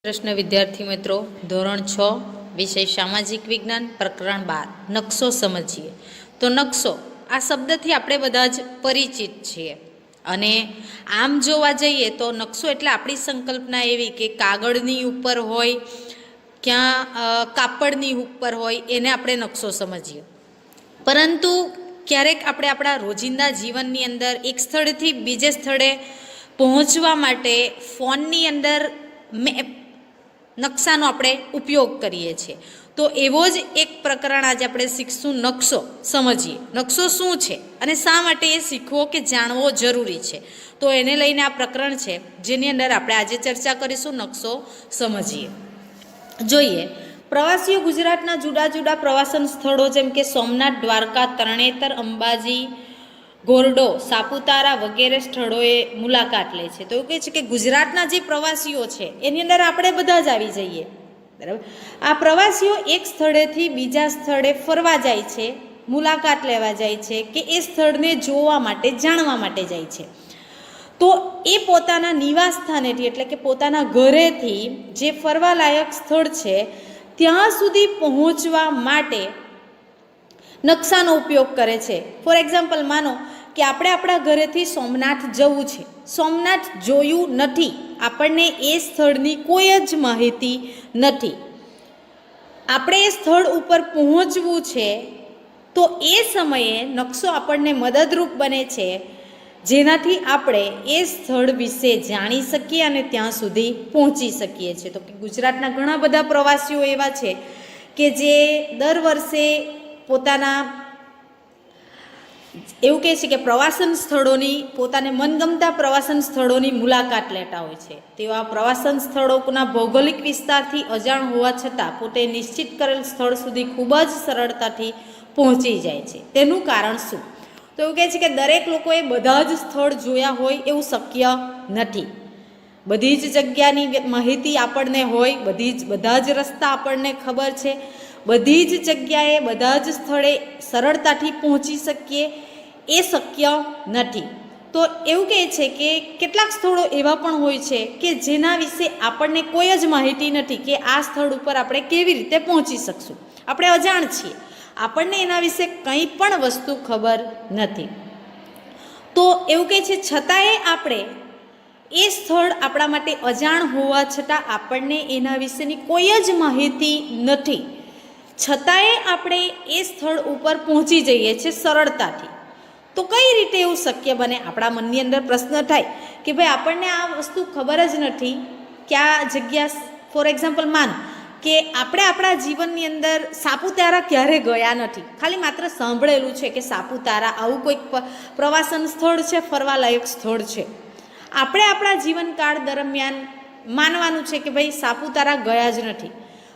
પ્રશ્ન વિદ્યાર્થી મિત્રો, ધોરણ 6 વિષય સામાજિક વિજ્ઞાન, પ્રકરણ 12 નકશો સમજીએ. તો નકશો આ શબ્દથી આપણે બધા જ પરિચિત છીએ અને આમ જોવા જઈએ તો નકશો એટલે આપણી સંકલ્પના એવી કે કાગળની ઉપર હોય ક્યાં કાપડની ઉપર હોય એને આપણે નકશો સમજીએ. પરંતુ ક્યારેક આપણે આપણા રોજિંદા જીવનની અંદર એક સ્થળેથી બીજે સ્થળે પહોંચવા માટે ફોનની અંદર નકશાનો આપણે ઉપયોગ કરીએ છીએ. તો એવો જ એક પ્રકરણ આજે આપણે શીખશું, નકશો સમજીએ. નકશો શું છે અને શા માટે એ શીખવો કે જાણવો જરૂરી છે, તો એને લઈને આ પ્રકરણ છે જેની અંદર આપણે આજે ચર્ચા કરીશું. નકશો સમજીએ. જોઈએ, પ્રવાસીઓ ગુજરાતના જુદા જુદા પ્રવાસન સ્થળો જેમ કે સોમનાથ, દ્વારકા, તરણેતર, અંબાજી, ઘોરડો, સાપુતારા વગેરે સ્થળોએ મુલાકાત લે છે. તો એવું કહે છે કે ગુજરાતના જે પ્રવાસીઓ છે એની અંદર આપણે બધા જ આવી જઈએ, બરાબર. આ પ્રવાસીઓ એક સ્થળેથી બીજા સ્થળે ફરવા જાય છે, મુલાકાત લેવા જાય છે કે એ સ્થળને જોવા માટે, જાણવા માટે જાય છે. તો એ પોતાના નિવાસ સ્થાનેથી એટલે કે પોતાના ઘરેથી જે ફરવાલાયક સ્થળ છે ત્યાં સુધી પહોંચવા માટે નકશાનો ઉપયોગ કરે છે. ફોર એક્ઝામ્પલ, માનો કે આપણે આપણા ઘરેથી સોમનાથ જવું છે, સોમનાથ જોયું નથી, આપણને એ સ્થળની કોઈ જ માહિતી નથી, આપણે એ સ્થળ ઉપર પહોંચવું છે, તો એ સમયે નકશો આપણને મદદરૂપ બને છે, જેનાથી આપણે એ સ્થળ વિશે જાણી શકીએ અને ત્યાં સુધી પહોંચી શકીએ છીએ. તો કે ગુજરાતના ઘણા બધા પ્રવાસીઓ એવા છે કે જે દર વર્ષે પોતાના એવું કહે છે કે પ્રવાસન સ્થળોની, પોતાને મનગમતા પ્રવાસન સ્થળોની મુલાકાત લેતા હોય છે. તેવા પ્રવાસન સ્થળોના ભૌગોલિક વિસ્તારથી અજાણ હોવા છતાં પોતે નિશ્ચિત કરેલ સ્થળ સુધી ખૂબ જ સરળતાથી પહોંચી જાય છે. તેનું કારણ શું? તો એવું કહે છે કે દરેક લોકોએ બધા જ સ્થળ જોયા હોય એવું શક્ય નથી. બધી જ જગ્યાની માહિતી આપણને હોય, બધા જ રસ્તા આપણને ખબર છે, બધી જ જગ્યાએ બધા જ સ્થળે સરળતાથી પહોંચી શકીએ એ શક્ય નથી. તો એવું કહે છે કે કેટલાક સ્થળો એવા પણ હોય છે કે જેના વિશે આપણને કોઈ જ માહિતી નથી કે આ સ્થળ ઉપર આપણે કેવી રીતે પહોંચી શકશું. આપણે અજાણ છીએ, આપણને એના વિશે કંઈ પણ વસ્તુ ખબર નથી. તો એવું કહે છે છતાંય આપણે એ સ્થળ આપણા માટે અજાણ હોવા છતાં આપણને એના વિશેની કોઈ જ માહિતી નથી, છતાંય આપણે એ સ્થળ ઉપર પહોંચી જઈએ છીએ સરળતાથી. તો કઈ રીતે એવું શક્ય બને? આપણા મનની અંદર પ્રશ્ન થાય કે ભાઈ આપણને આ વસ્તુ ખબર જ નથી કે આ જગ્યા, ફોર એક્ઝામ્પલ માનો કે આપણે આપણા જીવનની અંદર સાપુતારા ક્યારે ગયા નથી, ખાલી માત્ર સાંભળેલું છે કે સાપુતારા આવું કોઈક પ્રવાસન સ્થળ છે, ફરવાલાયક સ્થળ છે. આપણે આપણા જીવનકાળ દરમિયાન માનવાનું છે કે ભાઈ સાપુતારા ગયા જ નથી.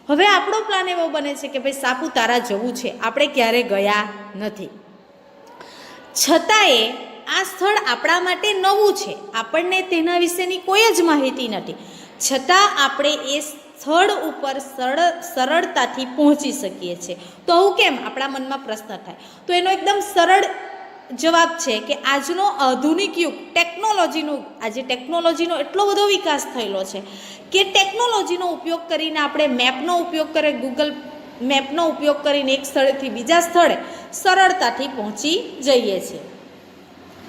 હવે આપણો પ્લાન એવો બને છે કે ભાઈ સાપુતારા જવું છે, આપણે ક્યારે ગયા નથી, છતાંય આ સ્થળ આપણા માટે નવું છે, આપણને તેના વિશેની કોઈ જ માહિતી નથી, છતાં આપણે એ સ્થળ ઉપર સરળતાથી પહોંચી શકીએ છીએ. તો આવું કેમ? આપણા મનમાં પ્રશ્ન થાય. તો એનો એકદમ સરળ જવાબ છે કે આજનો આધુનિક યુગ, આજે ટેકનોલોજીનો એટલો બધો વિકાસ થયેલો છે કે ટેકનોલોજીનો ઉપયોગ કરીને આપણે મેપનો ઉપયોગ કરીએ, ગૂગલ મેપનો ઉપયોગ કરીને એક સ્થળેથી બીજા સ્થળે સરળતાથી પહોંચી જઈએ છીએ.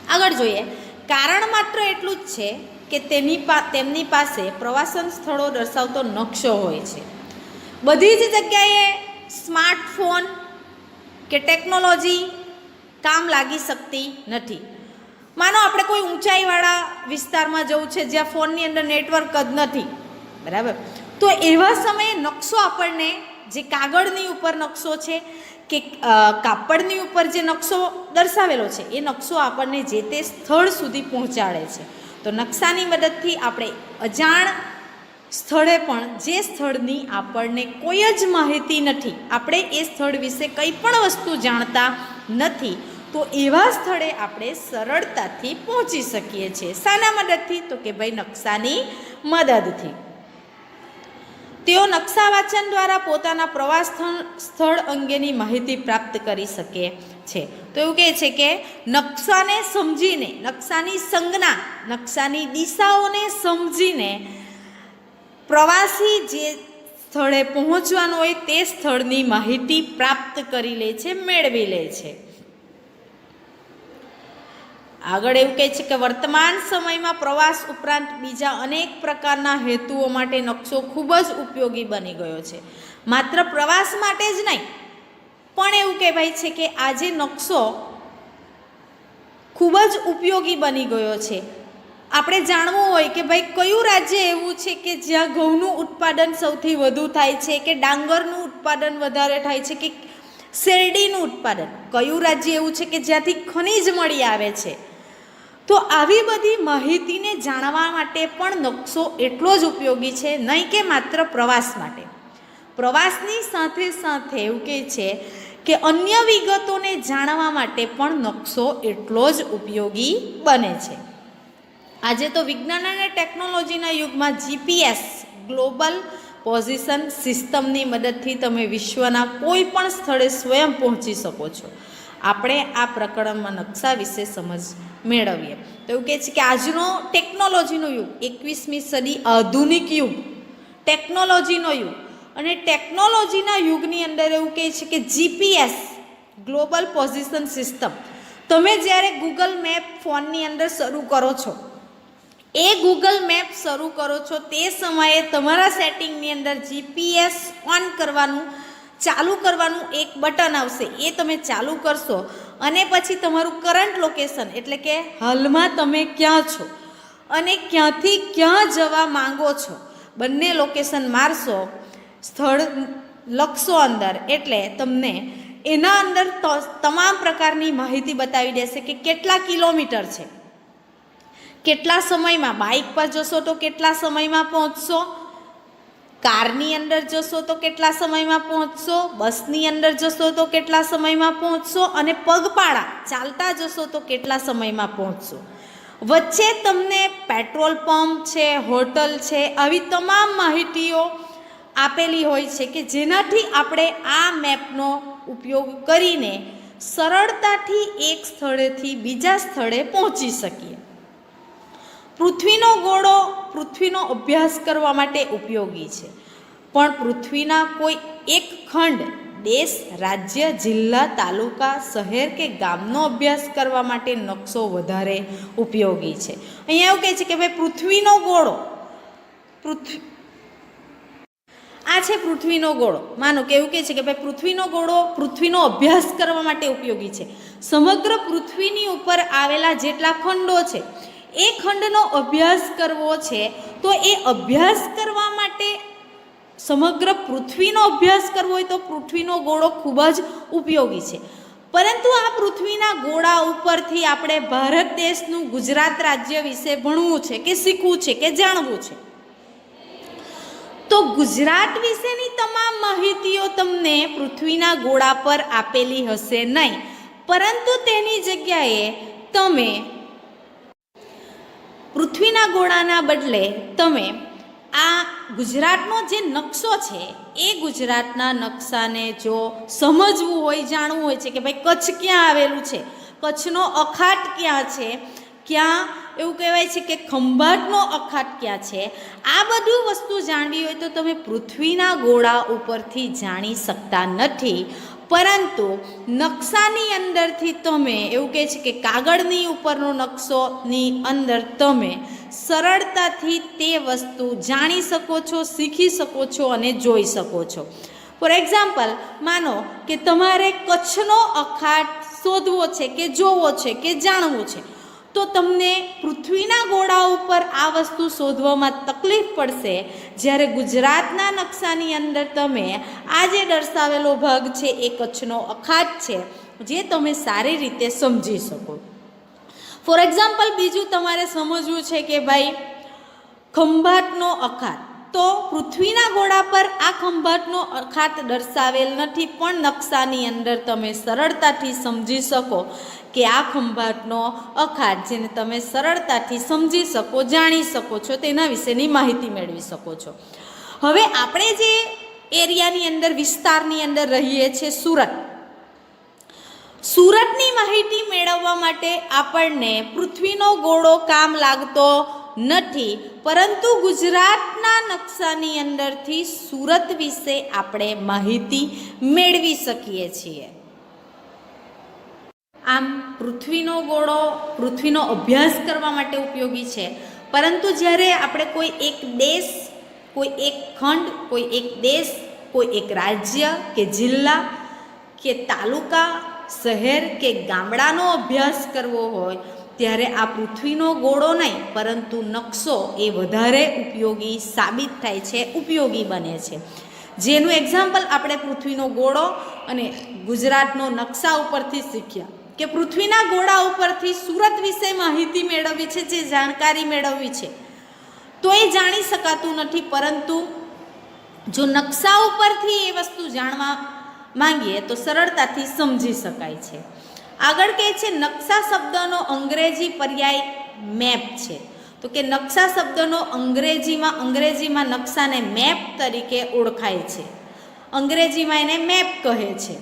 આગળ જોઈએ, કારણ માત્ર એટલું જ છે કે તેમની પાસે પ્રવાસન સ્થળો દર્શાવતો નકશો હોય છે. બધી જ જગ્યાએ સ્માર્ટફોન કે ટેકનોલોજી કામ લાગી શકતી નથી. માનો આપણે કોઈ ઊંચાઈવાળા વિસ્તારમાં જવું છે જ્યાં ફોનની અંદર નેટવર્ક જ નથી, બરાબર. તો એવા સમયે નકશો આપણને, જે કાગળની ઉપર નકશો છે કે કાપડની ઉપર જે નકશો દર્શાવેલો છે એ નકશો આપણને જે તે સ્થળ સુધી પહોંચાડે છે. તો નકશાની મદદથી આપણે અજાણ સ્થળે પણ, જે સ્થળની આપણને કોઈ જ માહિતી નથી, આપણે એ સ્થળ વિશે કંઈ પણ વસ્તુ જાણતા નથી, તો એવા સ્થળે આપણે સરળતાથી પહોંચી શકીએ છીએ. શાના મદદથી? તો કે ભાઈ નકશાની મદદથી. તેઓ નકશા વાંચન દ્વારા પોતાના પ્રવાસ સ્થળ અંગેની માહિતી પ્રાપ્ત કરી શકે છે. તો એવું કહે છે કે નકશાને સમજીને, નકશાની સંજ્ઞા, નકશાની દિશાઓને સમજીને પ્રવાસી જે સ્થળે પહોંચવાનું હોય તે સ્થળની માહિતી પ્રાપ્ત કરી લે છે, મેળવી લે છે. આગળ એવું કહે છે કે વર્તમાન સમયમાં પ્રવાસ ઉપરાંત બીજા અનેક પ્રકારના હેતુઓ માટે નકશો ખૂબ જ ઉપયોગી બની ગયો છે. માત્ર પ્રવાસ માટે જ નહીં, પણ એવું કહેવાય છે કે આજે નકશો ખૂબ જ ઉપયોગી બની ગયો છે. આપણે જાણવું હોય કે ભાઈ કયું રાજ્ય એવું છે કે જ્યાં ઘઉંનું ઉત્પાદન સૌથી વધુ થાય છે, કે ડાંગરનું ઉત્પાદન વધારે થાય છે, કે શેરડીનું ઉત્પાદન, કયું રાજ્ય એવું છે કે જ્યાંથી ખનિજ મળી આવે છે. તો આવી બધી માહિતીને જાણવા માટે પણ નકશો એટલો જ ઉપયોગી છે, નહીં કે માત્ર પ્રવાસ માટે. પ્રવાસની સાથે સાથે એવું કહે છે કે અન્ય વિગતોને જાણવા માટે પણ નકશો એટલો જ ઉપયોગી બને છે. આજે તો વિજ્ઞાન અને ટેકનોલોજીના યુગમાં જીપીએસ ગ્લોબલ પોઝિશન સિસ્ટમની મદદથી તમે વિશ્વના કોઈ પણ સ્થળે સ્વયં પહોંચી શકો છો. આપણે આ પ્રકરણમાં નકશા વિશે સમજ મેળવીએ તો એવું કહે છે કે આજનો ટેકનોલોજીનો યુગ, 21મી સદી આધુનિક યુગ, ટેકનોલોજીનો યુગ, અને ટેકનોલોજીના યુગની અંદર એવું કહે છે કે જીપીએસ ગ્લોબલ પોઝિશન સિસ્ટમ, તમે જ્યારે ગૂગલ મેપ ફોનની અંદર શરૂ કરો છો, એ ગૂગલ મેપ શરૂ કરો છો તે સમયે તમારા સેટિંગની અંદર જીપીએસ ઓન કરવાનું, ચાલુ કરવાનું એક બટન આવશે. એ તમે ચાલુ કરશો અને પછી તમારું કરંટ લોકેશન, એટલે કે હાલમાં તમે ક્યાં છો અને ક્યાંથી ક્યાં જવા માંગો છો, બંને લોકેશન મારશો, સ્થળ લખશો અંદર, એટલે તમને એના અંદર તમામ પ્રકારની માહિતી બતાવી દેશે કે કેટલા કિલોમીટર છે, કેટલા સમયમાં, બાઇક પર જશો તો કેટલા સમયમાં પહોંચશો, કારની અંદર જશો તો કેટલા સમયમાં પહોંચશો, બસની અંદર જશો તો કેટલા સમયમાં પહોંચશો, અને પગપાળા ચાલતા જશો તો કેટલા સમયમાં પહોંચશો. વચ્ચે તમને પેટ્રોલ પંપ છે, હોટલ છે, આવી તમામ માહિતીઓ આપેલી હોય છે કે જેનાથી આપણે આ મેપનો ઉપયોગ કરીને સરળતાથી એક સ્થળેથી બીજા સ્થળે પહોંચી શકીએ. પૃથ્વીનો ગોળો પૃથ્વીનો અભ્યાસ કરવા માટે ઉપયોગી છે, પણ પૃથ્વીના કોઈ એક ખંડ, દેશ, રાજ્ય, જિલ્લા, તાલુકા, શહેર કે ગામનો અભ્યાસ કરવા માટે નકશો વધારે ઉપયોગી છે. અહીંયા એવું કહે છે કે ભાઈ પૃથ્વીનો ગોળો, આ છે પૃથ્વીનો ગોળો, માનો કે એવું કહે છે કે ભાઈ પૃથ્વીનો ગોળો પૃથ્વીનો અભ્યાસ કરવા માટે ઉપયોગી છે. સમગ્ર પૃથ્વીની ઉપર આવેલા જેટલા ખંડો છે એ ખંડનો અભ્યાસ કરવો છે, તો એ અભ્યાસ કરવા માટે, સમગ્ર પૃથ્વીનો અભ્યાસ કરવો હોય તો પૃથ્વીનો ગોળો ખૂબ જ ઉપયોગી છે. પરંતુ આ પૃથ્વીના ગોળા ઉપરથી આપણે ભારત દેશનું ગુજરાત રાજ્ય વિશે ભણવું છે, કે શીખવું છે, કે જાણવું છે, તો ગુજરાત વિશેની તમામ માહિતીઓ તમને પૃથ્વીના ગોળા પર આપેલી હશે નહીં, પરંતુ તેની જગ્યાએ તમે પૃથ્વીના ગોળાના બદલે તમે આ ગુજરાતનો જે નકશો છે એ ગુજરાતના નકશાને જો સમજવું હોય, જાણવું હોય છે કે ભાઈ કચ્છ ક્યાં આવેલું છે, કચ્છનો અખાત ક્યાં છે, ક્યાં એવું કહેવાય છે કે ખંભાતનો અખાત ક્યાં છે, આ બધું વસ્તુ જાણવી હોય તો તમે પૃથ્વીના ગોળા ઉપરથી જાણી શકતા નથી, પરંતુ નકશાની અંદરથી તમે, એવું કહે છે કે કાગળની ઉપરનો નકશોની અંદર તમે સરળતાથી તે વસ્તુ જાણી શકો છો, શીખી શકો છો અને જોઈ શકો છો. ફોર એક્ઝામ્પલ, માનો કે તમારે કચ્છનો અખાત શોધવો છે, કે જોવો છે, કે જાણવું છે, તો તમને પૃથ્વીના ગોળા ઉપર આ વસ્તુ શોધવામાં તકલીફ પડશે. જ્યારે ગુજરાતના નકશાની અંદર તમે આ જે દર્શાવેલો ભાગ છે એ કચ્છનો અખાત છે, જે તમે સારી રીતે સમજી શકો. ફોર એક્ઝામ્પલ, બીજું તમારે સમજવું છે કે ભાઈ ખંભાતનો અખાત, તો પૃથ્વીના ગોળા પર આ ખંભાતનો અખાત દર્શાવેલ નથી, પણ નકશાની અંદર તમે સરળતાથી સમજી શકો કે આ ખંભાતનો અખાત, જેને તમે સરળતાથી સમજી શકો, જાણી શકો છો, તેના વિશેની માહિતી મેળવી શકો છો. હવે આપણે જે એરિયાની અંદર, વિસ્તારની અંદર રહીએ છીએ, સુરતની માહિતી મેળવવા માટે આપણને પૃથ્વીનો ગોળો કામ લાગતો નથી, પરંતુ ગુજરાતના નકશાની અંદરથી સુરત વિશે આપણે માહિતી મેળવી શકીએ છીએ. આમ પૃથ્વીનો ગોળો પૃથ્વીનો અભ્યાસ કરવા માટે ઉપયોગી છે, પરંતુ જ્યારે આપણે કોઈ એક દેશ, કોઈ એક ખંડ, કોઈ એક દેશ, કોઈ એક રાજ્ય કે જિલ્લા કે તાલુકા, શહેર કે ગામડાનો અભ્યાસ કરવો હોય ત્યારે આ પૃથ્વીનો ગોળો નહીં પરંતુ નકશો એ વધારે ઉપયોગી સાબિત થાય છે, ઉપયોગી બને છે. જેનું એક્ઝામ્પલ આપણે પૃથ્વીનો ગોળો અને ગુજરાતનો નકશા ઉપરથી શીખ્યા કે પૃથ્વીના ગોળા ઉપરથી સુરત વિશે માહિતી મેળવવી છે, જે જાણકારી મેળવવી છે તો એ જાણી શકાતું નથી, પરંતુ જો નકશા ઉપરથી એ વસ્તુ જાણવા માંગીએ તો સરળતાથી સમજી શકાય છે. આગળ કહે છે નકશા શબ્દનો અંગ્રેજી પર્યાય મેપ છે. તો કે નકશા શબ્દનો અંગ્રેજીમાં નકશાને મેપ તરીકે ઓળખાય છે. અંગ્રેજીમાં એને મેપ કહે છે.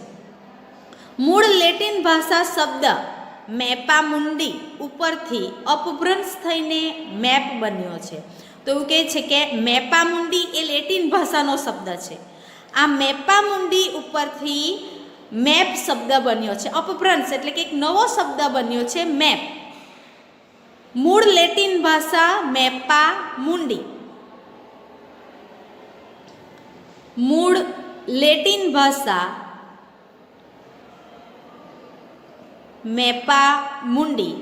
મૂળ લેટિન ભાષા શબ્દ મેપા મુંડી ઉપરથી અપભ્રંશ થઈને મેપ બન્યો છે. તો એવું કહે છે કે મેપા મુંડી એ લેટિન ભાષાનો શબ્દ છે. આ મેપા મુંડી ઉપરથી મેપ શબ્દ બન્યો છે. અપભ્રંશ એટલે કે એક નવો શબ્દ બન્યો છે મેપ. મૂળ લેટિન ભાષા મેપા મુંડી. મૂળ લેટિન ભાષા મેપા મુંડી,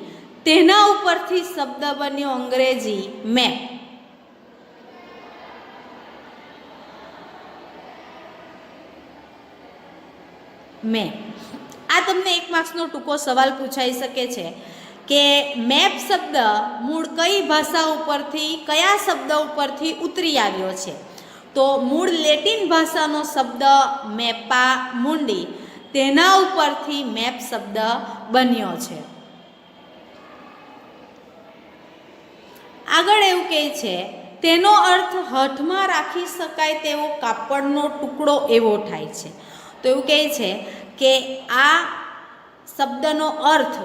તેના ઉપરથી શબ્દ બન્યો અંગ્રેજી મેપ. મેપ આ તમને એક માર્ક્સનો ટૂંકો સવાલ પૂછાઈ શકે છે કે મેપ શબ્દ મૂળ કઈ ભાષા ઉપરથી, કયા શબ્દ ઉપરથી ઉતરી આવ્યો છે? તો મૂળ લેટિન ભાષાનો શબ્દ મેપા મુંડી, તેના ઉપરથી મેપ શબ્દ બન્યો છે. આગળ એવું કહે છે તેનો અર્થ હાથમાં રાખી શકાય તેવો કાપડનો ટુકડો એવો થાય છે. તો એવું કહે છે કે આ શબ્દનો અર્થ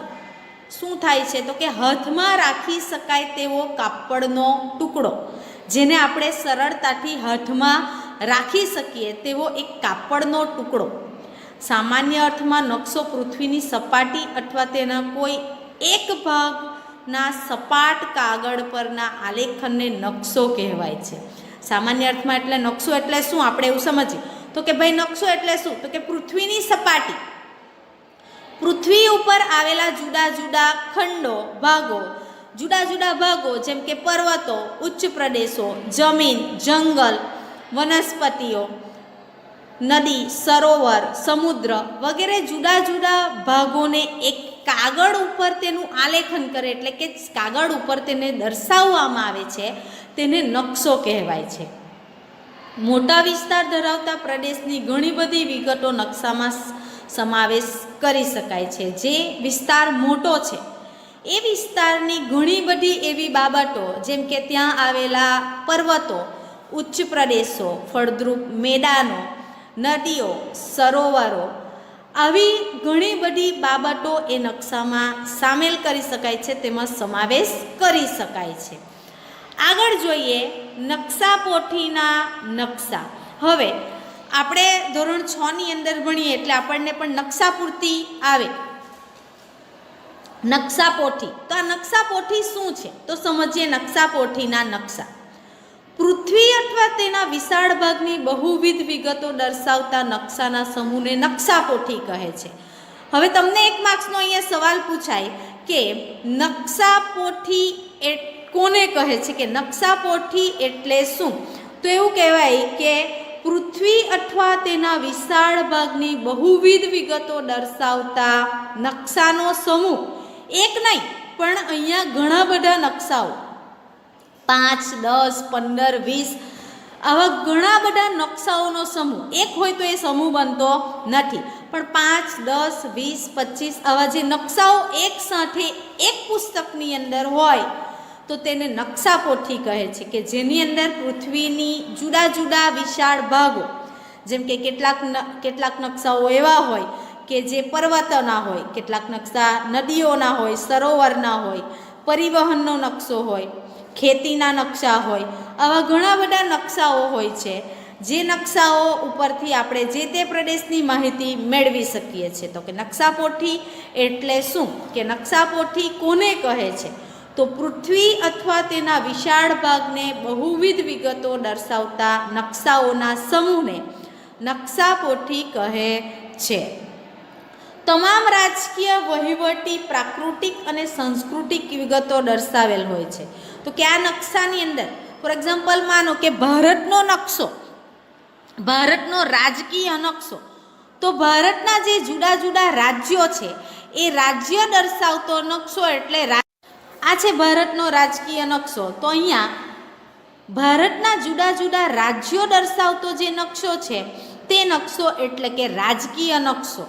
શું થાય છે? તો કે હાથમાં રાખી શકાય તેવો કાપડનો ટુકડો, જેને આપણે સરળતાથી હાથમાં રાખી શકીએ તેવો એક કાપડનો ટુકડો. સામાન્ય અર્થમાં નકશો પૃથ્વીની સપાટી અથવા તેના કોઈ એક ભાગના સપાટ કાગળ પરના આલેખનને નકશો કહેવાય છે. સામાન્ય અર્થમાં એટલે નકશો એટલે શું આપણે એવું સમજીએ તો કે ભાઈ નકશો એટલે શું? તો કે પૃથ્વીની સપાટી, પૃથ્વી ઉપર આવેલા જુદા જુદા ખંડો, ભાગો, જુદા જુદા ભાગો જેમ કે પર્વતો, ઉચ્ચ પ્રદેશો, જમીન, જંગલ, વનસ્પતિઓ, નદી, સરોવર, સમુદ્ર વગેરે જુદા જુદા ભાગોને એક કાગળ ઉપર તેનું આલેખન કરે એટલે કે કાગળ ઉપર તેને દર્શાવવામાં આવે છે, તેને નકશો કહેવાય છે. મોટા વિસ્તાર ધરાવતા પ્રદેશની ઘણી બધી વિગતો નકશામાં સમાવેશ કરી શકાય છે. જે વિસ્તાર મોટો છે એ વિસ્તારની ઘણી બધી એવી બાબતો જેમ કે ત્યાં આવેલા પર્વતો, ઉચ્ચ પ્રદેશો, ફળદ્રુપ મેદાનો, નદીઓ, સરોવરો, આવી ઘણી બધી બાબતો એ નકશામાં સામેલ કરી શકાય છે, તેમાં સમાવેશ કરી શકાય છે. આગળ જોઈએ નકશા પોથીના નકશા. હવે આપણે ધોરણ 6 ની અંદર ભણીએ એટલે આપણને પણ નકશા પૂર્તિ આવે. નકશા પોથી, તો આ નકશા પોથી શું છે? તો સમજીએ નકશા પોથીના નકશા. પૃથ્વી અથવા તેના વિશાળ ભાગની બહુવિધ વિગતો દર્શાવતા નકશાના સમૂહને નકશા પોથી કહે છે. હવે તમને એક માર્ક્સનો અહીંયા સવાલ પૂછાય કે નકશા પોથી કોને કહે છે, કે નકશા પોથી એટલે શું? તો એવું કહેવાય કે પૃથ્વી અથવા તેના વિશાળ ભાગની બહુવિધ વિગતો દર્શાવતા નકશાનો સમૂહ. એક નહીં પણ અહીંયા ઘણા બધા નકશાઓ, 5, 10, 15, 20 આવા ઘણા બધા નકશાઓનો સમૂહ. એક હોય તો એ સમૂહ બનતો નથી, પણ 5, 10, 20, 25 આવા જે નકશાઓ એક સાથે એક પુસ્તકની અંદર હોય તો તેને નકશા પોથી કહે છે, કે જેની અંદર પૃથ્વીની જુદા જુદા વિશાળ ભાગો, જેમ કે કેટલાક નકશાઓ એવા હોય કે જે પર્વતોના હોય, કેટલાક નકશા નદીઓના હોય, સરોવરના હોય, પરિવહનનો નકશો હોય, ખેતીના નકશા હોય, આવા ઘણા બધા નકશાઓ હોય છે, જે નકશાઓ ઉપરથી આપણે જે તે પ્રદેશની માહિતી મેળવી શકીએ છીએ. તો કે નકશાપોથી એટલે શું? કે નકશાપોથી કોને કહે છે? તો પૃથ્વી અથવા તેના વિશાળ ભાગને બહુવિધ વિગતો દર્શાવતા નકશાઓના સમૂહને નકશાપોથી કહે છે. તમામ રાજકીય, વહીવટી, પ્રાકૃતિક અને સાંસ્કૃતિક વિગતો દર્શાવેલ હોય છે. તો કે આ નકશાની અંદર ફોર એક્ઝામ્પલ માનો કે ભારતનો નકશો, ભારતનો રાજકીય નકશો, તો ભારતના જે જુદા જુદા રાજ્યો છે એ રાજ્ય દર્શાવતો નકશો એટલે આ છે ભારતનો રાજકીય નકશો. તો અહીંયા ભારતના જુદા જુદા રાજ્યો દર્શાવતો જે નકશો છે તે નકશો એટલે કે રાજકીય નકશો.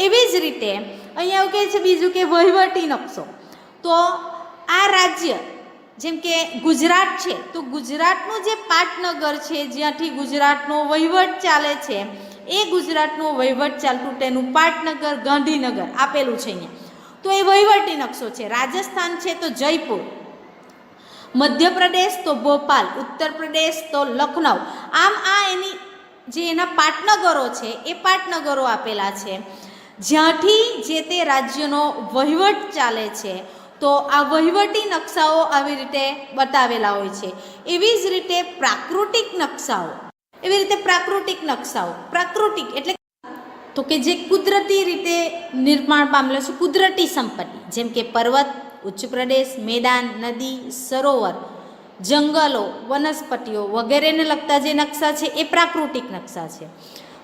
એવી જ રીતે અહીંયા એવું કહે છે બીજું કે વહીવટી નકશો. તો આ રાજ્ય જેમ કે ગુજરાત છે, તો ગુજરાતનું જે પાટનગર છે જ્યાંથી ગુજરાતનો વહીવટ ચાલે છે એ ગુજરાતનો વહીવટ ચાલતું તેનું પાટનગર ગાંધીનગર આપેલું છે અહીંયા. તો એ વહીવટી નકશો છે. રાજસ્થાન છે તો જયપુર, મધ્યપ્રદેશ તો ભોપાલ, ઉત્તર પ્રદેશ તો લખનઉ. આમ આ એની જે એના પાટનગરો છે એ પાટનગરો આપેલા છે જ્યાંથી જે તે રાજ્યનો વહીવટ ચાલે છે. તો આ વહીવટી નકશાઓ આવી રીતે બતાવેલા હોય છે. એવી જ રીતે પ્રાકૃતિક નકશાઓ, એવી રીતે પ્રાકૃતિક નકશાઓ, પ્રાકૃતિક એટલે તો કે જે કુદરતી રીતે નિર્માણ પામેલો છે, કુદરતી સંપત્તિ, જેમ કે પર્વત, ઉચ્ચ પ્રદેશ, મેદાન, નદી, સરોવર, જંગલો, વનસ્પતિઓ વગેરેને લગતા જે નકશા છે એ પ્રાકૃતિક નકશા છે.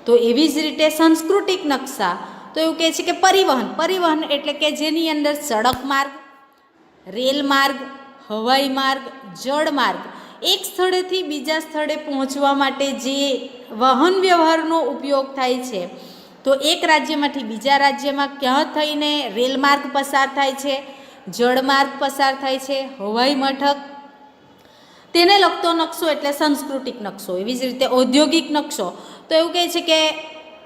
તો એવી જ રીતે સાંસ્કૃતિક નકશા તો એવું કહે છે કે પરિવહન, પરિવહન એટલે કે જેની અંદર સડક માર્ગ, રેલ માર્ગ, હવાઈ માર્ગ, જળ માર્ગ, એક સ્થળેથી બીજા સ્થળે પહોંચવા માટે જે વાહન વ્યવહારનો ઉપયોગ થાય છે. તો એક રાજ્યમાંથી બીજા રાજ્યમાં ક્યાં થઈને રેલ માર્ગ પસાર થાય છે, જળ માર્ગ પસાર થાય છે, હવાઈ મથક, તેને લગતો નકશો એટલે સાંસ્કૃતિક નકશો. એવી જ રીતે ઔદ્યોગિક નકશો તો એવું કહે છે કે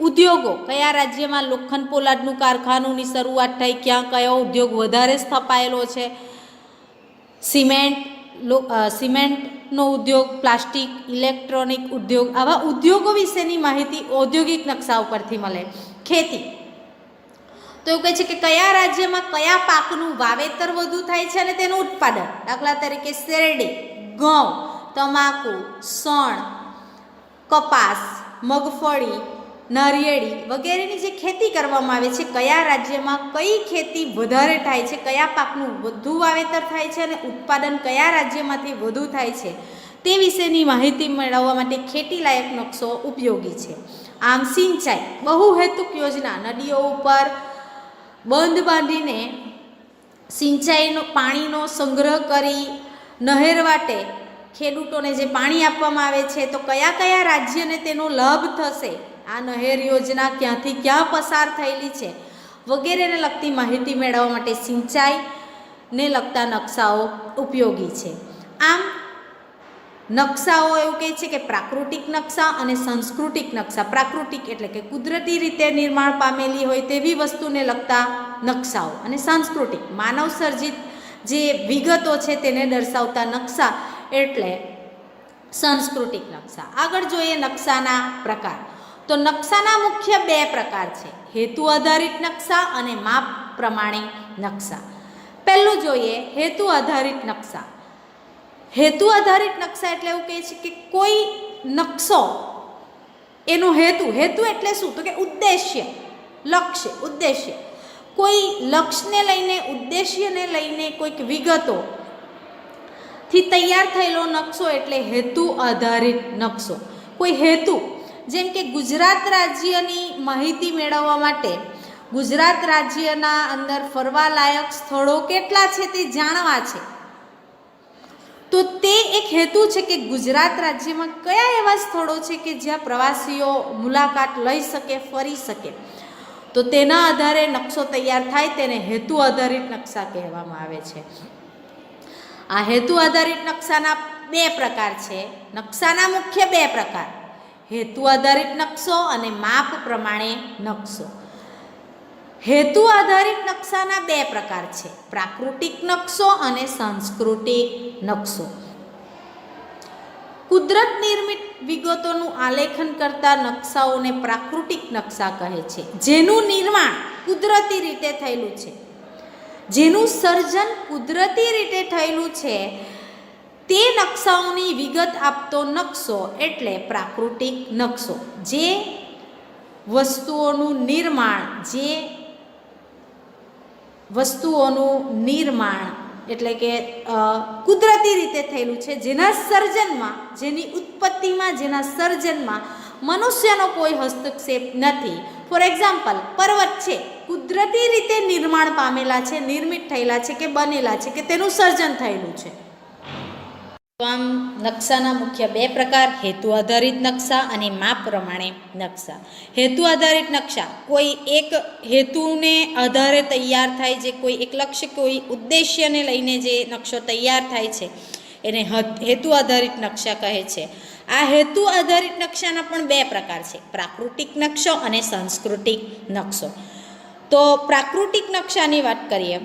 ઉદ્યોગો, કયા રાજ્યમાં લોખંડ પોલાદનું કારખાનુંની શરૂઆત થઈ, ક્યાં કયો ઉદ્યોગ વધારે સ્થપાયેલો છે, સિમેન્ટનો ઉદ્યોગ, પ્લાસ્ટિક, ઇલેક્ટ્રોનિક ઉદ્યોગ, આવા ઉદ્યોગો વિશેની માહિતી ઔદ્યોગિક નકશા ઉપરથી મળે. ખેતી તો એવું કહે છે કે કયા રાજ્યમાં કયા પાકનું વાવેતર વધુ થાય છે અને તેનું ઉત્પાદન, દાખલા તરીકે શેરડી, ઘઉં, તમાકુ, સણ, કપાસ, મગફળી, નારિયેળી વગેરેની જે ખેતી કરવામાં આવે છે, કયા રાજ્યમાં કઈ ખેતી વધારે થાય છે, કયા પાકનું વધુ વાવેતર થાય છે અને ઉત્પાદન કયા રાજ્યમાંથી વધુ થાય છે, તે વિશેની માહિતી મેળવવા માટે ખેતીલાયક નકશો ઉપયોગી છે. આમ સિંચાઈ, બહુહેતુક યોજના, નદીઓ ઉપર બંધ બાંધીને સિંચાઈનો પાણીનો સંગ્રહ કરી નહેર વાટે ખેડૂતોને જે પાણી આપવામાં આવે છે, તો કયા કયા રાજ્યને તેનો લાભ થશે, આ નહેર યોજના ક્યાંથી ક્યાં પસાર થયેલી છે વગેરેને લગતી માહિતી મેળવવા માટે સિંચાઈને લગતા નકશાઓ ઉપયોગી છે. આમ નકશાઓ એવું કહે છે કે પ્રાકૃતિક નકશા અને સાંસ્કૃતિક નકશા. પ્રાકૃતિક એટલે કે કુદરતી રીતે નિર્માણ પામેલી હોય તેવી વસ્તુને લગતા નકશાઓ, અને સાંસ્કૃતિક માનવ સર્જિત જે વિગતો છે તેને દર્શાવતા નકશા એટલે સાંસ્કૃતિક નકશા. આગળ જોઈએ નકશાના પ્રકાર. તો નકશાના મુખ્ય બે પ્રકાર છે, હેતુ આધારિત નકશા અને માપ પ્રમાણે નકશા. પહેલું જોઈએ હેતુ આધારિત નકશા. હેતુ આધારિત નકશા એટલે એવું કહે છે કે કોઈ નકશો એનો હેતુ, હેતુ એટલે શું તો કે ઉદ્દેશ્ય, લક્ષ્ય, ઉદ્દેશ્ય, કોઈ લક્ષ્યને લઈને, ઉદ્દેશ્યને લઈને કોઈક વિગતો થી તૈયાર થયેલો નકશો એટલે હેતુ આધારિત નકશો. કોઈ હેતુ, જેમ કે ગુજરાત રાજ્યની માહિતી મેળવવા માટે ગુજરાત રાજ્યના અંદર ફરવાલાયક સ્થળો કેટલા છે તે જાણવા છે, તો તે એક હેતુ છે કે ગુજરાત રાજ્યમાં કયા એવા સ્થળો છે કે જ્યાં પ્રવાસીઓ મુલાકાત લઈ શકે, ફરી શકે. તો તેના આધારે નકશો તૈયાર થાય તેને હેતુ આધારિત નકશા કહેવામાં આવે છે. આ હેતુ આધારિત નકશાના બે પ્રકાર છે. નકશાના મુખ્ય બે પ્રકાર, હેતુ આધારિત નકશો અને માપ પ્રમાણે નકશો. હેતુ આધારિત નકશાના બે પ્રકાર છે, પ્રાકૃતિક નકશો અને સાંસ્કૃતિક નકશો. કુદરત નિર્મિત વિગતોનું આલેખન કરતા નકશાઓને પ્રાકૃતિક નકશા કહે છે, જેનું નિર્માણ કુદરતી રીતે થયેલું છે, જેનું સર્જન કુદરતી રીતે થયેલું છે તે નકશાઓની વિગત આપતો નકશો એટલે પ્રાકૃતિક નકશો. જે વસ્તુઓનું નિર્માણ એટલે કે કુદરતી રીતે થયેલું છે, જેના સર્જનમાં, જેની ઉત્પત્તિમાં, જેના સર્જનમાં મનુષ્યનો કોઈ હસ્તક્ષેપ નથી. ફોર એક્ઝામ્પલ, પર્વત છે, કુદરતી રીતે નિર્માણ પામેલા છે, નિર્મિત થયેલા છે કે બનેલા છે કે તેનું સર્જન થયેલું છે. તો આમ નકશાના મુખ્ય બે પ્રકાર, હેતુ આધારિત નકશા અને માપ પ્રમાણે નકશા. હેતુ આધારિત નકશા કોઈ એક હેતુને આધારે તૈયાર થાય, જે કોઈ એક લક્ષ્ય, કોઈ ઉદ્દેશ્યને લઈને જે નકશો તૈયાર થાય છે એને હેતુ આધારિત નકશા કહે છે. આ હેતુ આધારિત નકશાના પણ બે પ્રકાર છે, પ્રાકૃતિક નકશો અને સાંસ્કૃતિક નકશો. તો પ્રાકૃતિક નકશાની વાત કરીએ.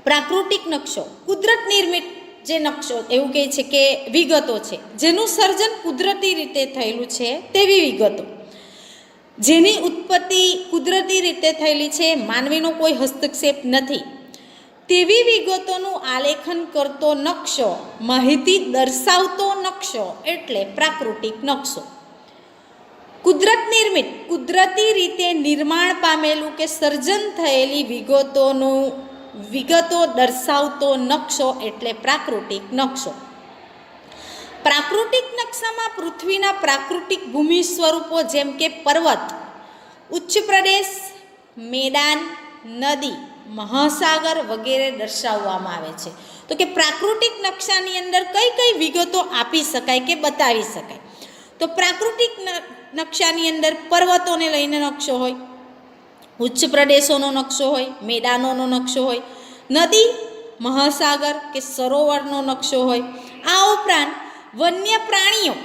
પ્રાકૃતિક નકશો કુદરત નિર્મિત જે નકશો, એવું કહે છે કે વિગતો છે જેનું સર્જન કુદરતી રીતે થયેલું છે તેવી વિગતો, જેની ઉત્પત્તિ કુદરતી રીતે થયેલી છે, માનવીનો કોઈ હસ્તક્ષેપ નથી તેવી વિગતોનું આલેખન કરતો નકશો, માહિતી દર્શાવતો નકશો એટલે પ્રાકૃતિક નકશો. કુદરત નિર્મિત, કુદરતી રીતે નિર્માણ પામેલું કે સર્જન થયેલી વિગતો દર્શાવતો નકશો એટલે પ્રાકૃતિક નકશો. પ્રાકૃતિક નકશામાં પૃથ્વીના પ્રાકૃતિક ભૂમિ સ્વરૂપો જેમ કે પર્વત, ઉચ્ચ પ્રદેશ, મેદાન, નદી, મહાસાગર વગેરે દર્શાવવામાં આવે છે. તો કે પ્રાકૃતિક નકશાની અંદર કઈ કઈ વિગતો આપી શકાય કે બતાવી શકાય. તો પ્રાકૃતિક નકશાની અંદર પર્વતોને લઈને નકશો હોય, ઉચ્ચ પ્રદેશોનો નકશો હોય, મેદાનોનો નકશો હોય, નદી, મહાસાગર કે સરોવરનો નકશો હોય. આ ઉપરાંત વન્ય પ્રાણીઓ,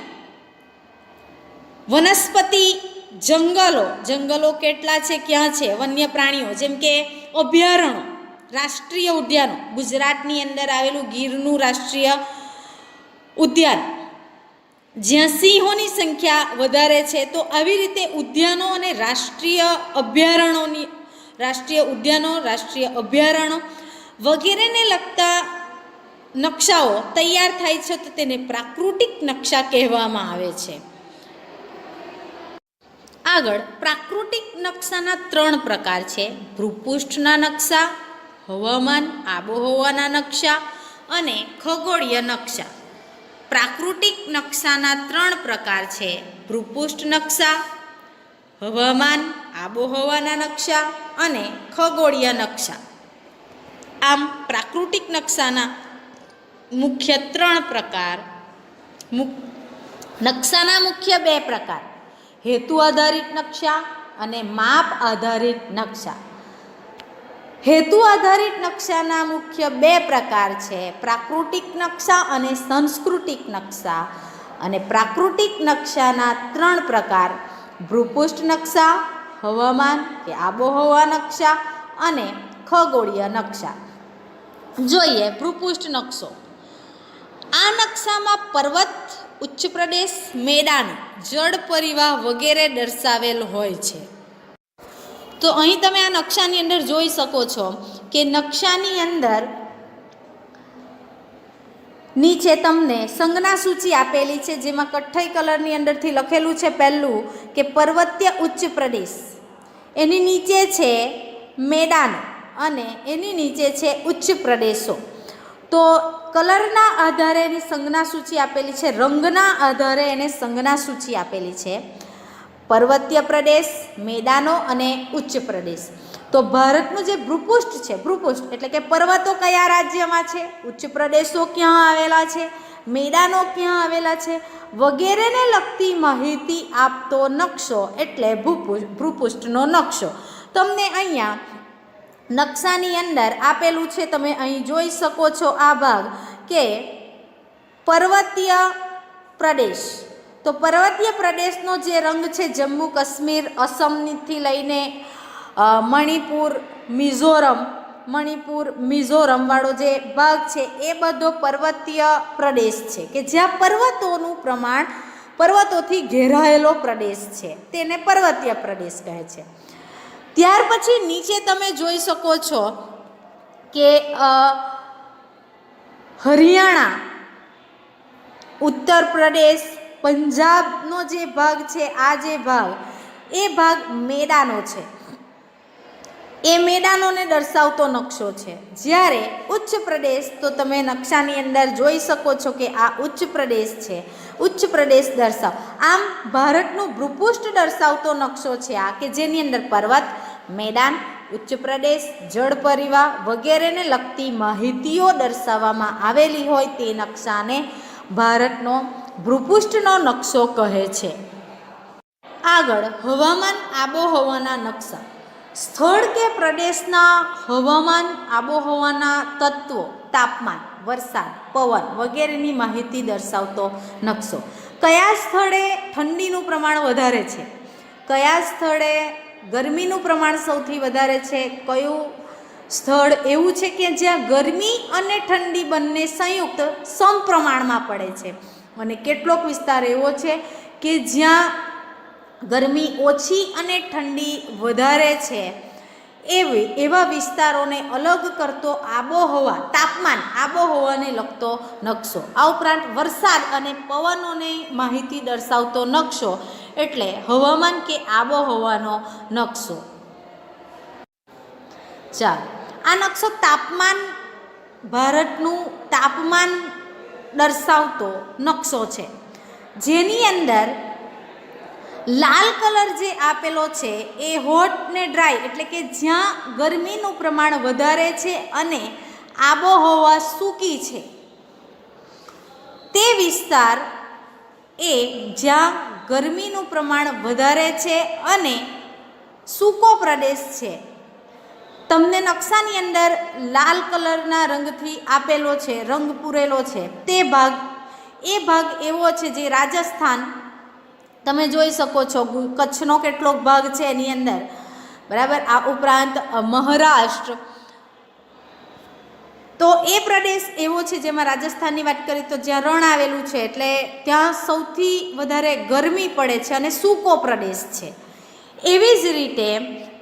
વનસ્પતિ, જંગલો કેટલા છે, ક્યાં છે, વન્ય પ્રાણીઓ જેમ કે અભયારણ્યો, રાષ્ટ્રીય ઉદ્યાનો, ગુજરાતની અંદર આવેલું ગીરનું રાષ્ટ્રીય ઉદ્યાન જ્યાં સિંહોની સંખ્યા વધારે છે, તો આવી રીતે ઉદ્યાનો અને રાષ્ટ્રીય અભયારણ્યો વગેરેને લગતા નકશાઓ તૈયાર થાય છે, તો તેને પ્રાકૃતિક નકશા કહેવામાં આવે છે. આગળ પ્રાકૃતિક નકશાના 3 પ્રકાર છે, ભૂપૃષ્ઠના નકશા, હવામાન આબોહવાના નકશા અને ખગોળીય નકશા. પ્રાકૃતિક નકશાના 3 પ્રકાર છે, ભૂપૃષ્ઠ નકશા, હવામાન આબોહવાના નકશા અને ખગોળીય નકશા. આમ પ્રાકૃતિક નકશાના મુખ્ય 3 પ્રકાર, નકશાના મુખ્ય 2 પ્રકાર, હેતુ આધારિત નકશા અને માપ આધારિત નકશા. હેતુ આધારિત નકશાના મુખ્ય 2 પ્રકાર છે, પ્રાકૃતિક નકશા અને સાંસ્કૃતિક નકશા. અને પ્રાકૃતિક નકશાના 3 પ્રકાર, ભૂપૃષ્ઠ નકશા, હવામાન કે આબોહવા નકશા અને ખગોળીય નકશા. જોઈએ ભૂપૃષ્ઠ નકશો. આ નકશામાં પર્વત, ઉચ્ચ પ્રદેશ, મેદાન, જળ પરિવાહ વગેરે દર્શાવેલ હોય છે. તો અહીં તમે આ નકશાની અંદર જોઈ શકો છો કે નકશાની અંદર નીચે તમને સંજ્ઞા સૂચિ આપેલી છે, જેમાં કથ્થઈ કલરની અંદરથી લખેલું છે પહેલું કે પર્વતીય ઉચ્ચ પ્રદેશ, એની નીચે છે મેદાન અને એની નીચે છે ઉચ્ચ પ્રદેશો. તો કલરના આધારે એની સંજ્ઞા સૂચિ આપેલી છે, રંગના આધારે એને સંજ્ઞા સૂચિ આપેલી છે. પર્વતીય પ્રદેશ, મેદાનો અને ઉચ્ચ પ્રદેશ. તો ભારતનું જે ભૂપૃષ્ઠ છે, ભૂપૃષ્ઠ એટલે કે પર્વતો કયા રાજ્યમાં છે, ઉચ્ચ પ્રદેશો ક્યાં આવેલા છે, મેદાનો ક્યાં આવેલા છે વગેરેને લગતી માહિતી આપતો નકશો એટલે ભૂપૃષ્ઠનો નકશો. તમને અહીંયા નકશાની અંદર આપેલું છે, તમે અહીં જોઈ શકો છો આ ભાગ કે પર્વતીય પ્રદેશ. તો પર્વતીય પ્રદેશનો જે રંગ છે, જમ્મુ કાશ્મીર, અસમથી લઈને મણિપુર મિઝોરમ વાળો જે ભાગ છે એ બધો પર્વતીય પ્રદેશ છે કે જ્યાં પર્વતોથી ઘેરાયેલો પ્રદેશ છે, તેને પર્વતીય પ્રદેશ કહે છે. ત્યાર પછી નીચે તમે જોઈ શકો છો કે હરિયાણા, ઉત્તર પ્રદેશ, પંજાબનો જે ભાગ છે, આ જે ભાગ મેદાનો છે. એ મેદાનોને દર્શાવતો નકશો છે. જ્યારે ઉચ્ચ પ્રદેશ, તો તમે નકશાની અંદર જોઈ શકો છો કે આ ઉચ્ચ પ્રદેશ છે, ઉચ્ચ પ્રદેશ દર્શાવ. આમ ભારતનું ભૂપૃષ્ઠ દર્શાવતો નકશો છે આ, કે જેની અંદર પર્વત, મેદાન, ઉચ્ચ પ્રદેશ, જળ પરિવાહ વગેરેને લગતી માહિતીઓ દર્શાવવામાં આવેલી હોય તે નકશાને ભારતનો ભૂપૃષ્ઠનો નકશો કહે છે. આગળ હવામાન આબોહવાના નકશા. સ્થળ કે પ્રદેશના હવામાન આબોહવાના તત્વો, તાપમાન, વરસાદ, પવન વગેરેની માહિતી દર્શાવતો નકશો. કયા સ્થળે ઠંડીનું પ્રમાણ વધારે છે, કયા સ્થળે ગરમીનું પ્રમાણ સૌથી વધારે છે, કયું સ્થળ એવું છે કે જ્યાં ગરમી અને ઠંડી બંને સંયુક્ત સમપ્રમાણમાં પડે છે, અને કેટલોક વિસ્તાર એવો છે કે જ્યાં ગરમી ઓછી અને ઠંડી વધારે છે. એવા વિસ્તારોને અલગ કરતો આબોહવા, તાપમાન, આબોહવાને લગતો નકશો. આ ઉપરાંત વરસાદ અને પવનોની માહિતી દર્શાવતો નકશો એટલે હવામાન કે આબોહવાનો નકશો. ચાલો, આ નકશો તાપમાન, ભારતનું તાપમાન દર્શાવતો નકશો છે, જેની અંદર લાલ કલર જે આપેલો છે એ હોટ ને ડ્રાય એટલે કે જ્યાં ગરમીનું પ્રમાણ વધારે છે અને આબોહવા સૂકી છે તે વિસ્તાર એ જ્યાં ગરમીનું પ્રમાણ વધારે છે અને સૂકો પ્રદેશ છે. તમને નકશાની અંદર લાલ કલરના રંગથી આપેલો છે, રંગ પૂરેલો છે, તે ભાગ એવો છે જે રાજસ્થાન, તમે જોઈ શકો છો કચ્છનો કેટલોક ભાગ છે એની અંદર, બરાબર. આ ઉપરાંત મહારાષ્ટ્ર, તો એ પ્રદેશ એવો છે જેમાં રાજસ્થાનની વાત કરીએ તો જ્યાં રણ આવેલું છે એટલે ત્યાં સૌથી વધારે ગરમી પડે છે અને સૂકો પ્રદેશ છે. એવી જ રીતે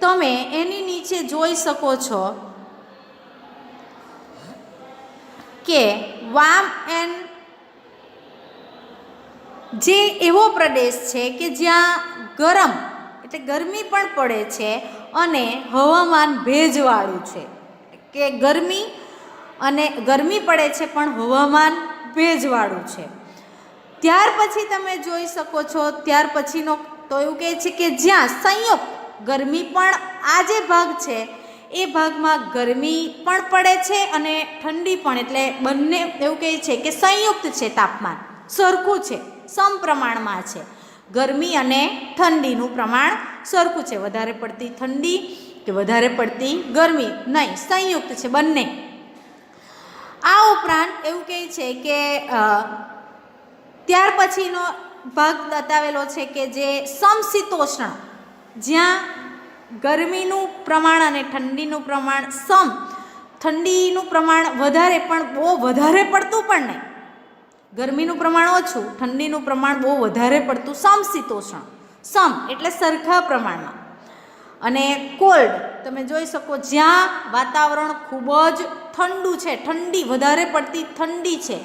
તમે એની નીચે જોઈ શકો છો કે વામ એન્ડ જે એવો પ્રદેશ છે કે જ્યાં ગરમ એટલે ગરમી પણ પડે છે અને હવામાન ભેજવાળું છે, કે ગરમી પડે છે પણ હવામાન ભેજવાળું છે. ત્યાર પછી તમે જોઈ શકો છો, ત્યાર પછીનો તો એવું કહે છે કે જ્યાં સંયુક્ત ગરમી પણ, આ જે ભાગ છે એ ભાગમાં ગરમી પણ પડે છે અને ઠંડી પણ, એટલે બંને એવું કહે છે કે સંયુક્ત છે, તાપમાન સરખું છે, સમપ્રમાણમાં છે. ગરમી અને ઠંડીનું પ્રમાણ સરખું છે, વધારે પડતી ઠંડી કે વધારે પડતી ગરમી નહીં, સંયુક્ત છે બંને. આ ઉપરાંત એવું કહે છે કે ત્યાર પછીનો ભાગ બતાવેલો છે કે જે સમશીતોષ્ણ, જ્યાં ગરમીનું પ્રમાણ અને ઠંડીનું પ્રમાણ ઠંડીનું પ્રમાણ વધારે પણ બહુ વધારે પડતું પણ નહીં, ગરમીનું પ્રમાણ ઓછું, ઠંડીનું પ્રમાણ બહુ વધારે પડતું, સમશીતોષ્ણ, સમ એટલે સરખા પ્રમાણમાં. અને કોલ્ડ તમે જોઈ શકો જ્યાં વાતાવરણ ખૂબ જ ઠંડુ છે, ઠંડી વધારે પડતી ઠંડી છે,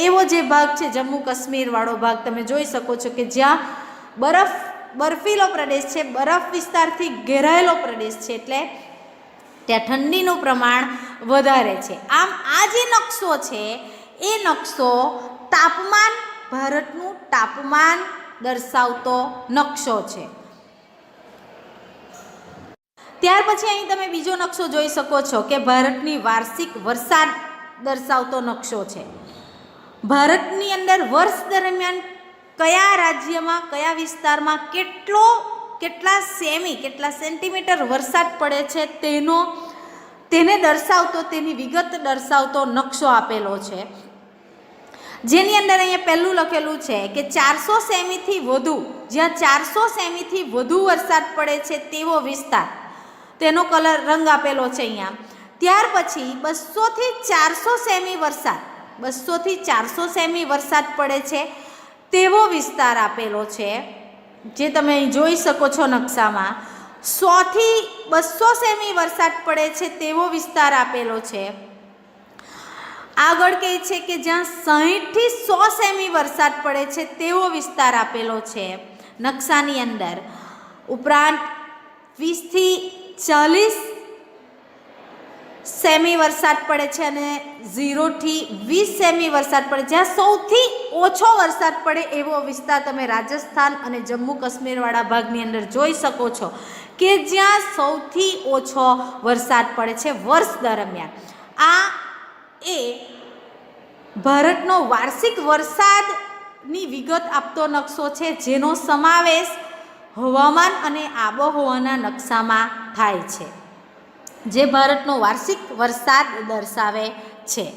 એવો જે ભાગ છે જમ્મુ કાશ્મીર વાળો ભાગ તમે જોઈ શકો છો કે જ્યાં બરફીલો પ્રદેશ છે, બરફ વિસ્તારથી ઘેરાયેલો પ્રદેશ છે, એટલે ત્યાં ઠંડીનું પ્રમાણ વધારે છે. આમ આ જે નકશો છે એ નકશો તાપમાન, ભારતનું તાપમાન દર્શાવતો નકશો છે. ત્યાર પછી અહીં તમે બીજો નકશો જોઈ શકો છો કે ભારતની વાર્ષિક વરસાદ દર્શાવતો નકશો છે. ભારતની અંદર વર્ષ દરમિયાન કયા રાજ્યમાં, કયા વિસ્તારમાં કેટલા સેન્ટીમીટર વરસાદ પડે છે તેને દર્શાવતો, તેની વિગત દર્શાવતો નકશો આપેલો છે, જેની અંદર અહીંયા પહેલું લખેલું છે કે 400 સેમીથી વધુ, જ્યાં 400 સેમીથી વધુ વરસાદ પડે છે તેવો વિસ્તાર, તેનો કલર રંગ આપેલો છે અહીંયા. ત્યાર પછી 200 થી 400 સેમી વરસાદ, 200 થી 400 સેમી વરસાદ પડે છે તેવો વિસ્તાર આપેલો છે, જે તમે અહીં જોઈ શકો છો નકશામાં. 100 થી 200 સેમી વરસાદ પડે છે તેવો વિસ્તાર આપેલો છે. આગળ કહે છે કે જ્યાં 60 થી 100 સેમી વરસાદ પડે છે તેવો વિસ્તાર આપેલો છે નકશાની અંદર. ઉપરાંત 20 થી 40 સેમી વરસાદ પડે છે અને 0 થી 20 સેમી વરસાદ પડે. જ્યાં સૌથી ઓછો વરસાદ પડે એવો વિસ્તાર તમે રાજસ્થાન અને જમ્મુ કાશ્મીરવાળા ભાગની અંદર જોઈ શકો છો કે જ્યાં સૌથી ઓછો વરસાદ પડે છે વર્ષ દરમિયાન. આ એ ભારતનો વાર્ષિક વરસાદની વિગત આપતો નકશો છે, જેનો સમાવેશ હવામાન અને આબોહવાના નકશામાં થાય છે, જે ભારતનો વાર્ષિક વરસાદ દર્શાવે છે.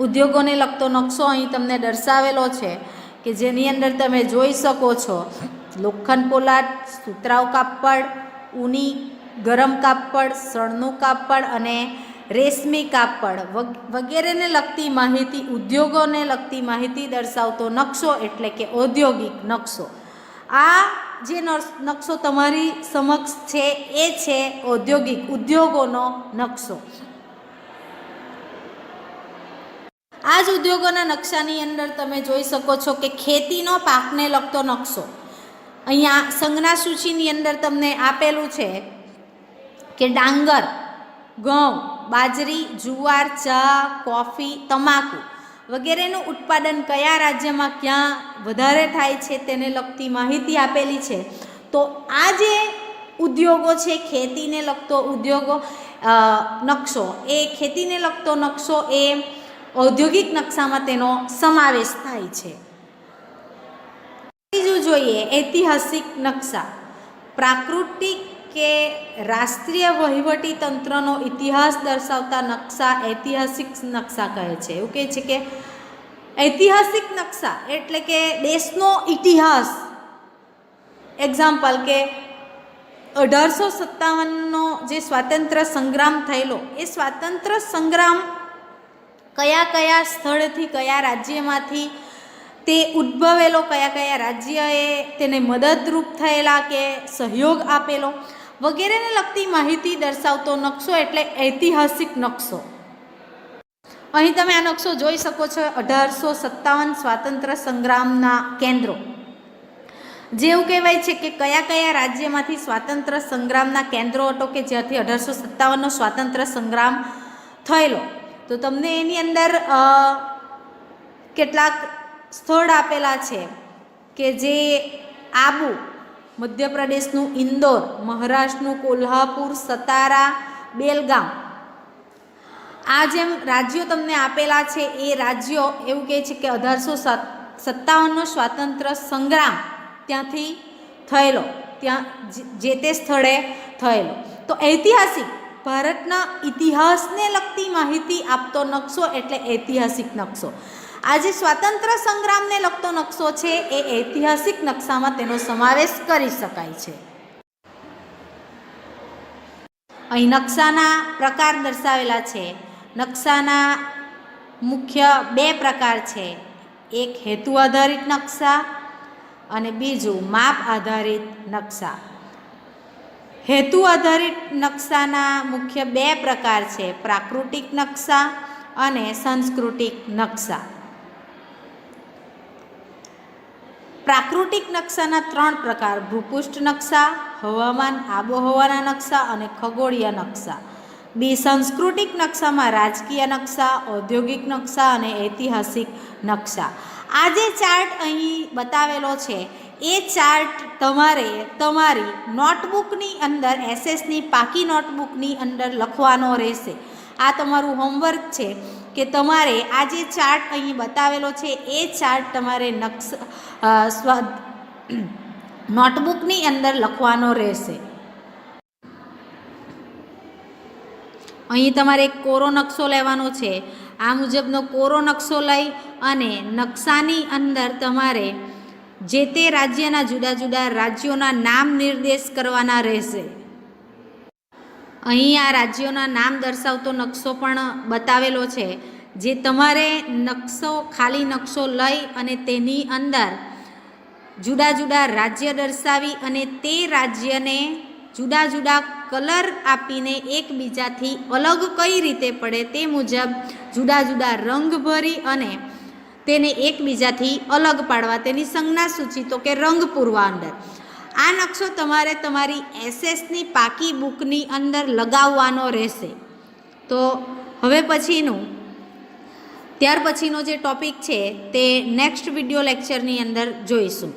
ઉદ્યોગોને લગતો નકશો અહીં તમને દર્શાવેલો છે કે જેની અંદર તમે જોઈ શકો છો લોખંડ પોલાદ, સુતરાઉ કાપડ, ઊની ગરમ કાપડ, સણનું કાપડ અને રેશમી કાપડ વગેરેને લગતી માહિતી, ઉદ્યોગોને લગતી માહિતી દર્શાવતો નકશો એટલે કે ઔદ્યોગિક નકશો. આ જે નકશો તમારી સમક્ષ છે એ છે ઔદ્યોગિક ઉદ્યોગોનો નકશો. આ જ ઉદ્યોગોના નકશાની અંદર તમે જોઈ શકો છો કે ખેતીનો પાકને લગતો નકશો. અહીંયા સંજ્ઞા સૂચિની અંદર તમને આપેલું છે કે ડાંગર, ઘઉં, બાજરી, જુવાર, ચા, કોફી, તમાકુ વગેરેનું ઉત્પાદન કયા રાજ્યમાં ક્યાં વધારે થાય છે તેને લગતી માહિતી આપેલી છે. તો આ જે ઉદ્યોગો છે, ખેતીને લગતો ઉદ્યોગો નકશો, એ ખેતીને લગતો નકશો એ ઔદ્યોગિક નકશામાં તેનો સમાવેશ થાય છે. બીજું જોઈએ ઐતિહાસિક નકશા. પ્રાકૃતિક કે રાષ્ટ્રીય વહીવટી તંત્રનો ઇતિહાસ દર્શાવતા નકશા ઐતિહાસિક નકશા કહે છે. એવું કહે છે કે ઐતિહાસિક નકશા એટલે કે દેશનો ઇતિહાસ. એક્ઝામ્પલ કે 1857નો જે સ્વાતંત્ર્ય સંગ્રામ થયેલો, એ સ્વાતંત્ર્ય સંગ્રામ કયા કયા સ્થળથી, કયા રાજ્યમાંથી તે ઉદ્ભવેલો, કયા કયા રાજ્યએ તેને મદદરૂપ થયેલા કે સહયોગ આપેલો વગેરેને લગતી માહિતી દર્શાવતો નકશો એટલે ઐતિહાસિક નકશો. અહીં તમે આ નકશો જોઈ શકો છો. 1857 સ્વાતંત્ર્ય સંગ્રામના કેન્દ્રો. જેવું કહેવાય છે કે કયા કયા રાજ્યમાંથી સ્વાતંત્ર્ય સંગ્રામના કેન્દ્રો હતો કે જ્યાંથી 1857નો સ્વાતંત્ર્ય સંગ્રામ થયેલો. તો તમને એની અંદર કેટલાક સ્થળ આપેલા છે કે જે આબુ, મધ્યપ્રદેશનું ઇન્દોર, મહારાષ્ટ્રનું કોલ્હાપુર, સતારા, બેલગામ. આ જેમ રાજ્યો તમને આપેલા છે એ રાજ્યો એવું કહે છે કે 1857નો સ્વાતંત્ર્ય સંગ્રામ ત્યાંથી થયેલો, ત્યાં જે તે સ્થળે થયેલો. તો ઐતિહાસિક ભારતના ઇતિહાસને લગતી માહિતી આપતો નકશો એટલે ઐતિહાસિક નકશો. આ જે સ્વાતંત્ર્ય સંગ્રામને લગતો નકશો છે એ ઐતિહાસિક નકશામાં તેનો સમાવેશ કરી શકાય છે. અહીં નકશાના પ્રકાર દર્શાવેલા છે. નકશાના મુખ્ય બે પ્રકાર છે. એક હેતુ આધારિત નકશા અને બીજું માપ આધારિત નકશા. હેતુ આધારિત નકશાના મુખ્ય બે પ્રકાર છે, પ્રાકૃતિક નકશા અને સાંસ્કૃતિક નકશા. પ્રાકૃતિક નકશાના 3 પ્રકાર: ભૂપૃષ્ઠ નકશા, હવામાન આબોહવાના નકશા અને ખગોળીય નકશા. સાંસ્કૃતિક નકશામાં રાજકીય નકશા, ઔદ્યોગિક નકશા અને ઐતિહાસિક નકશા. આ જે ચાર્ટ અહીં બતાવેલો છે એ ચાર્ટ તમારે તમારી નોટબુકની અંદર, એસએસની પાકી નોટબુકની અંદર લખવાનો રહેશે. આ તમારું હોમવર્ક છે કે તમારે આ જે ચાર્ટ અહીં બતાવેલો છે એ ચાર્ટ તમારે નોટબુકની અંદર લખવાનો રહેશે. અહીં તમારે એક કોરો નકશો લેવાનો છે. આ મુજબનો કોરો નકશો લઈ અને નકશાની અંદર તમારે જે તે રાજ્યના જુદા જુદા રાજ્યોના નામ નિર્દેશ કરવાના રહેશે. અહીં આ રાજ્યોના નામ દર્શાવતો નકશો પણ બતાવેલો છે, જે તમારે નકશો, ખાલી નકશો લઈ અને તેની અંદર જુદા જુદા રાજ્ય દર્શાવી અને તે રાજ્યને જુદા જુદા કલર આપીને એકબીજાથી અલગ કઈ રીતે પડે તે મુજબ જુદા જુદા રંગ ભરી અને તેને એકબીજાથી અલગ પાડવા, તેની સંજ્ઞા સૂચિ તો કે રંગ પૂરવા અંદર. આ નકશો તમારે તમારી એસએસની પાકી બુકની અંદર લગાવવાનો રહેશે. તો હવે ત્યાર પછીનો જે ટોપિક છે તે નેક્સ્ટ વિડીયો લેક્ચરની અંદર જોઈશું.